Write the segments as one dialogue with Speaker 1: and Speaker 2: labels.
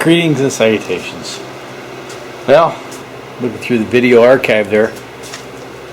Speaker 1: Greetings and salutations. Well, looking through the video archive there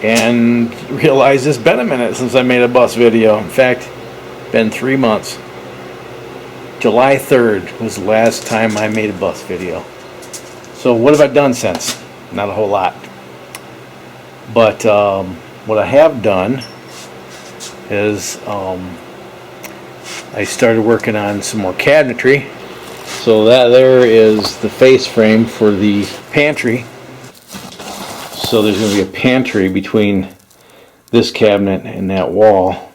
Speaker 1: and realized it's been a minute since I made a bus video. In fact, been 3 months. July 3rd was the last time I made a bus video. So what have I done since? Not a whole lot. But what I have done is I started working on some more cabinetry. So that there is the face frame for the pantry. So there's going to be a pantry between this cabinet and that wall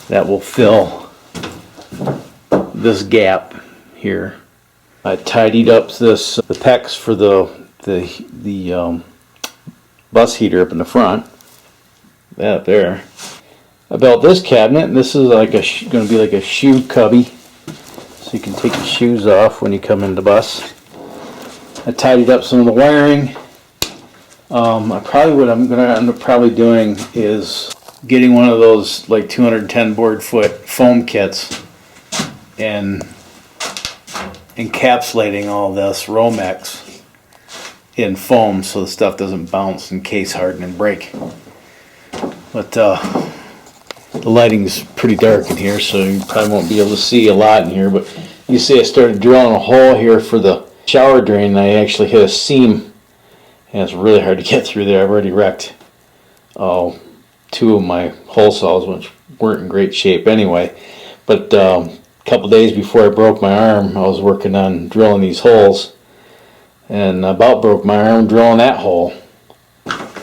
Speaker 1: that will fill this gap here. I tidied up the pecs for the bus heater up in the front. That there. I built this cabinet. This is like going to be like a shoe cubby, so you can take your shoes off when you come in the bus. I tidied up some of the wiring. What I'm going to end up probably doing is getting one of those like 210 board foot foam kits and encapsulating all this Romex in foam so the stuff doesn't bounce and case harden and break. But the lighting's pretty dark in here, so you probably won't be able to see a lot in here. But you see I started drilling a hole here for the shower drain, and I actually hit a seam, and it's really hard to get through there. I've already wrecked two of my hole saws, which weren't in great shape anyway. But a couple days before I broke my arm, I was working on drilling these holes, and I about broke my arm drilling that hole.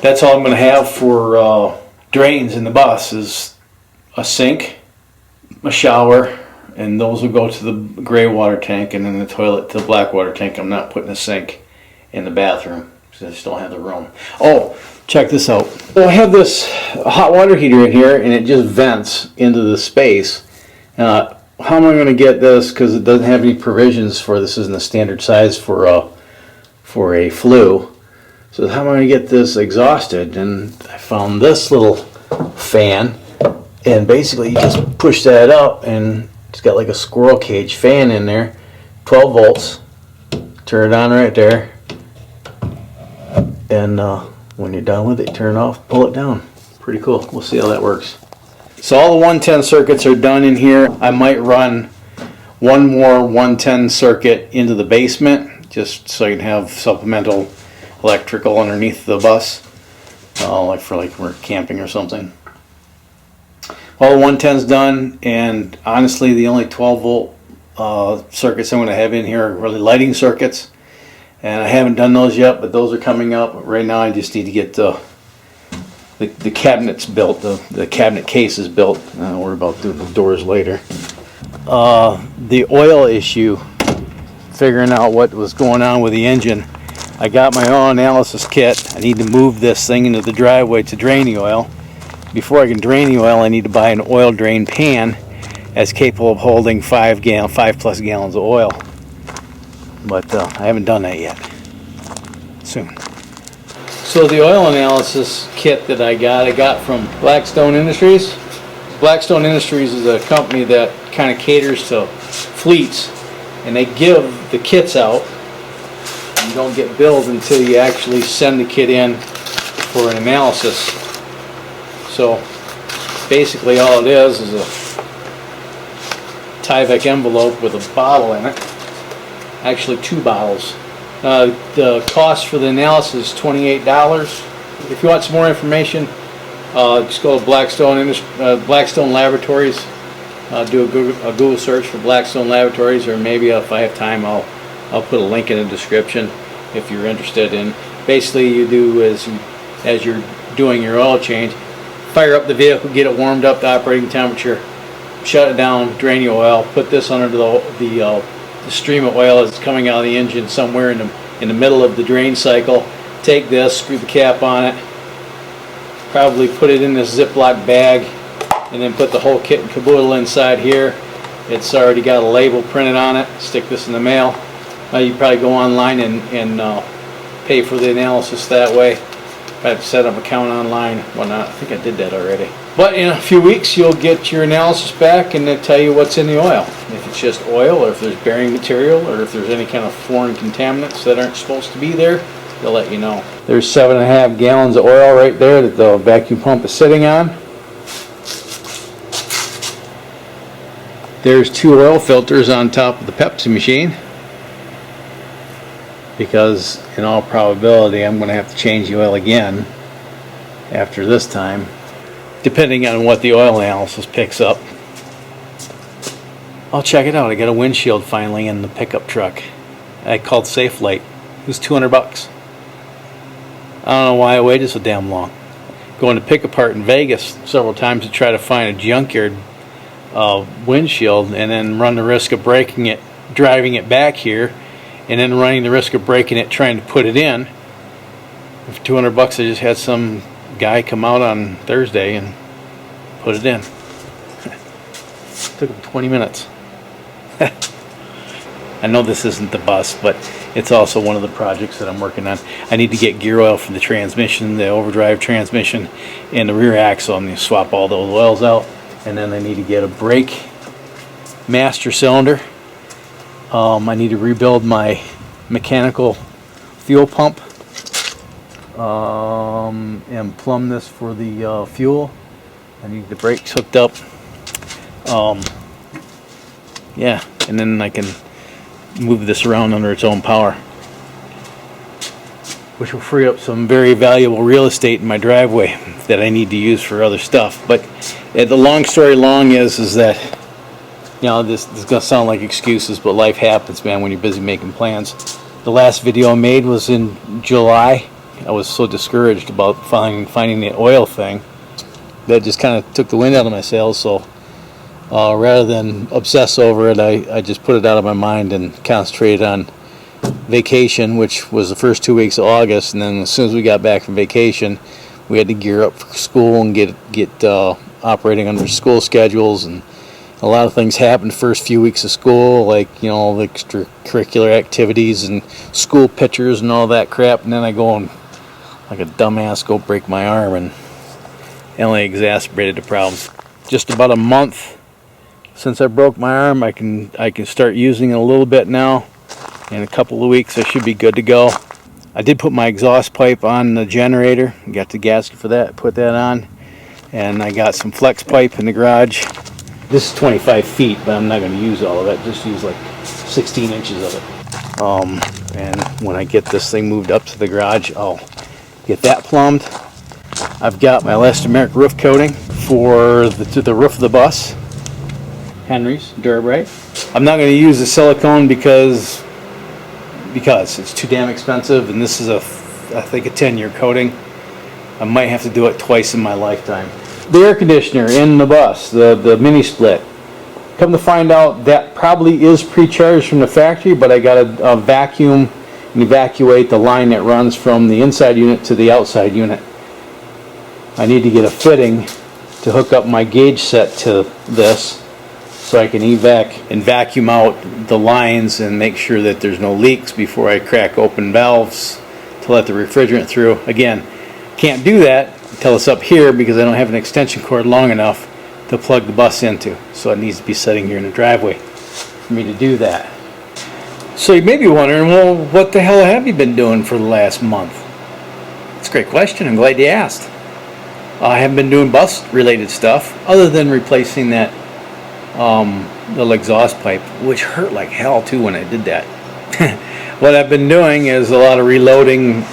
Speaker 1: That's all I'm going to have for drains in the bus is a sink, a shower, and those will go to the gray water tank, and then the toilet to the black water tank. I'm not putting a sink in the bathroom because I just don't have the room. Oh, check this out. So I have this hot water heater in here, and it just vents into the space. How am I going to get this, because it doesn't have any provisions for this isn't a standard size for a flue. So how am I going to get this exhausted? And I found this little fan, and basically you just push that up, and it's got like a squirrel cage fan in there, 12 volts. Turn it on right there, and when you're done with it, turn it off, pull it down. Pretty cool. We'll see how that works. So all the 110 circuits are done in here. I might run one more 110 circuit into the basement just so I can have supplemental electrical underneath the bus, like we're camping or something. All the 110's done, and honestly the only 12 volt circuits I'm going to have in here are really lighting circuits, and I haven't done those yet, but those are coming up. Right now I just need to get the cabinets built, the cabinet cases built. We're about doing the doors later. The oil issue, figuring out what was going on with the engine. I got my oil analysis kit. I need to move this thing into the driveway to drain the oil. Before I can drain the oil, I need to buy an oil drain pan that's capable of holding 5+ gallons of oil. But I haven't done that yet. Soon. So the oil analysis kit that I got from Blackstone Industries. Blackstone Industries is a company that kind of caters to fleets, and they give the kits out. You don't get billed until you actually send the kit in for an analysis. So basically all it is a Tyvek envelope with a bottle in it. Actually 2 bottles. The cost for the analysis is $28. If you want some more information, just go to Blackstone Laboratories. Do a Google search for Blackstone Laboratories, or maybe if I have time, I'll put a link in the description if you're interested in. Basically, you do as you're doing your oil change, fire up the vehicle, get it warmed up to operating temperature, shut it down, drain your oil, put this under the stream of oil that's coming out of the engine somewhere in the middle of the drain cycle. Take this, screw the cap on it, probably put it in this Ziploc bag, and then put the whole kit and caboodle inside here. It's already got a label printed on it. Stick this in the mail. You probably go online and pay for the analysis that way. I have to set up an account online. Well, not. I think I did that already. But in a few weeks, you'll get your analysis back and they'll tell you what's in the oil. If it's just oil, or if there's bearing material, or if there's any kind of foreign contaminants that aren't supposed to be there, they'll let you know. There's 7.5 gallons of oil right there that the vacuum pump is sitting on. There's 2 oil filters on top of the Pepsi machine, because in all probability I'm going to have to change the oil again after this time, depending on what the oil analysis picks up. I'll check it out. I got a windshield finally in the pickup truck. I called Safe Light. It was $200. I don't know why I waited so damn long. Going to pick apart in Vegas several times to try to find a junkyard windshield, and then run the risk of breaking it, driving it back here, and then running the risk of breaking it trying to put it in. For $200, I just had some guy come out on Thursday and put it in. Took him 20 minutes. I know this isn't the bus, but it's also one of the projects that I'm working on. I need to get gear oil for the transmission, the overdrive transmission, and the rear axle. I'm going to swap all those oils out. And then I need to get a brake master cylinder. I need to rebuild my mechanical fuel pump and plumb this for the fuel. I need the brakes hooked up. Yeah, and then I can move this around under its own power, which will free up some very valuable real estate in my driveway that I need to use for other stuff. But the long story long is that, you know, this is going to sound like excuses, but life happens, man, when you're busy making plans. The last video I made was in July. I was so discouraged about finding the oil thing that just kind of took the wind out of my sails. So rather than obsess over it, I just put it out of my mind and concentrated on vacation, which was the first 2 weeks of August. And then as soon as we got back from vacation, we had to gear up for school and get operating under school schedules, and a lot of things happened the first few weeks of school, like, you know, the extracurricular activities and school pictures and all that crap. And then I go and, like a dumbass, go break my arm, and it only exacerbated the problem. Just about a month since I broke my arm, I can start using it a little bit now. In a couple of weeks, I should be good to go. I did put my exhaust pipe on the generator. Got the gasket for that. Put that on, and I got some flex pipe in the garage. This is 25 feet, but I'm not going to use all of it. Just use like 16 inches of it. And when I get this thing moved up to the garage, I'll get that plumbed. I've got my elastomeric roof coating for the roof of the bus. Henry's Durabrite. I'm not going to use the silicone because it's too damn expensive, and this is I think a 10-year coating. I might have to do it twice in my lifetime. The air conditioner in the bus, the mini split. Come to find out, that probably is pre-charged from the factory, but I got to vacuum and evacuate the line that runs from the inside unit to the outside unit. I need to get a fitting to hook up my gauge set to this, so I can evac and vacuum out the lines and make sure that there's no leaks before I crack open valves to let the refrigerant through. Again, can't do that until it's up here because I don't have an extension cord long enough to plug the bus into. So it needs to be sitting here in the driveway for me to do that. So you may be wondering, well, what the hell have you been doing for the last month? That's a great question. I'm glad you asked. I haven't been doing bus-related stuff other than replacing that little exhaust pipe, which hurt like hell too when I did that. What I've been doing is a lot of reloading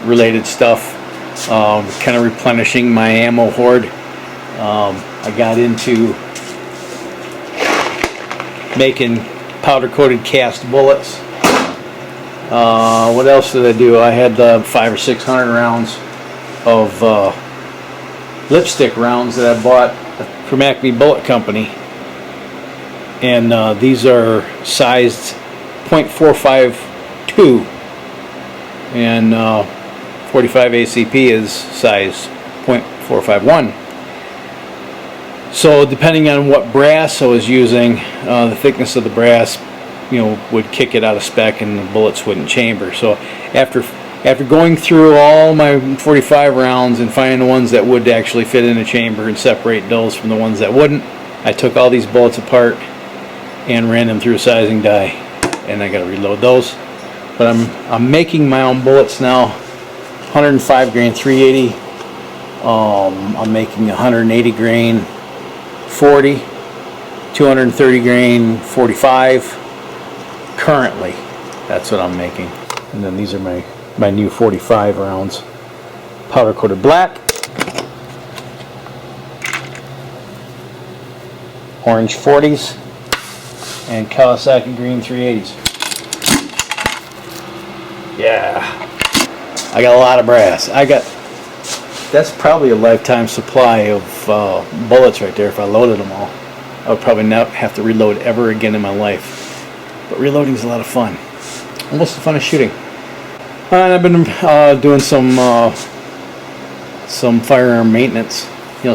Speaker 1: related stuff, kind of replenishing my ammo hoard. I got into making powder coated cast bullets. What else did I do? I had 500 or 600 rounds of lipstick rounds that I bought from Acme Bullet Company. And these are sized .452, and 45 ACP is size .451. So depending on what brass I was using, the thickness of the brass, you know, would kick it out of spec and the bullets wouldn't chamber. So after After going through all my 45 rounds and finding the ones that would actually fit in a chamber and separate those from the ones that wouldn't, I took all these bullets apart and ran them through a sizing die, and I got to reload those. But I'm making my own bullets now. 105 grain 380. I'm making 180 grain 40, 230 grain 45. Currently, that's what I'm making. And then these are my new 45 rounds, powder coated black, orange 40s, and Kawasaki green 380s. Yeah, I got a lot of brass. That's probably a lifetime supply of bullets right there if I loaded them all. I would probably not have to reload ever again in my life. But reloading is a lot of fun. Almost as fun as shooting. And I've been doing some firearm maintenance,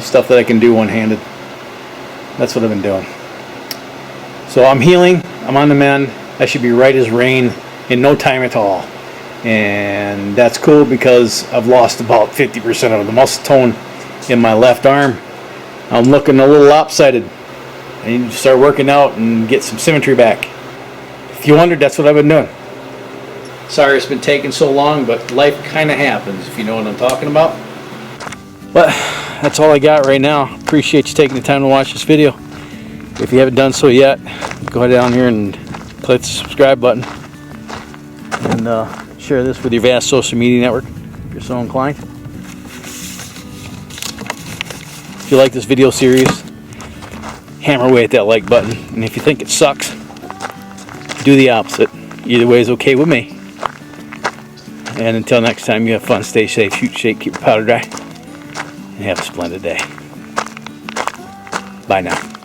Speaker 1: stuff that I can do one-handed. That's what I've been doing. So I'm healing, I'm on the mend. I should be right as rain in no time at all. And that's cool because I've lost about 50% of the muscle tone in my left arm. I'm looking a little lopsided. I need to start working out and get some symmetry back. If you wondered, that's what I've been doing. Sorry it's been taking so long, but life kind of happens, if you know what I'm talking about. But that's all I got right now. Appreciate you taking the time to watch this video. If you haven't done so yet, go down here and click the subscribe button. And share this with your vast social media network, if you're so inclined. If you like this video series, hammer away at that like button. And if you think it sucks, do the opposite. Either way is okay with me. And until next time, you have fun, stay safe, shoot straight, keep your powder dry, and have a splendid day. Bye now.